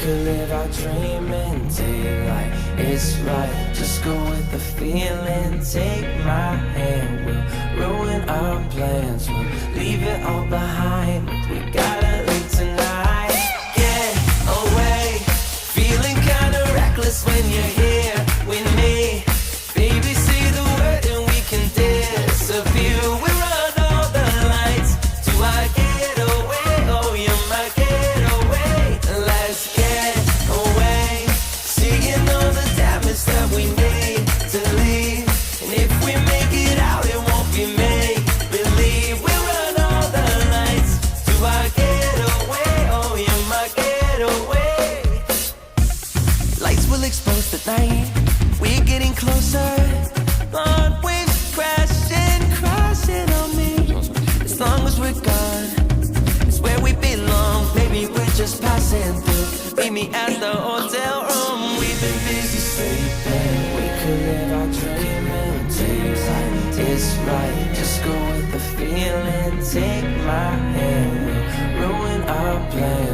could live our dream and daylight. It's right, just go with the feeling. Take my hand, we'll ruin our plans. We'll leave it all behind. We gotta leave tonight. Get away, feeling kinda reckless when you're here with me. Baby, say the word and we can disappear. We run all the lights to our getaway. Oh, you're my getaway. Let's get away, seeing all the damage that we made to leave. And if we make it out, it won't be make believe. We run all the lights to our getaway. Oh, you're my getaway. Lights will expose the night. We're getting closer. Blonde waves crashing, crashing on me. As long as we're gone, it's where we belong. Maybe we're just passing through. Meet me at the hotel room. We've been busy sleeping. We could live our dream in daylight. It's right, just go with the feeling. Take my hand, we'll ruin our plans.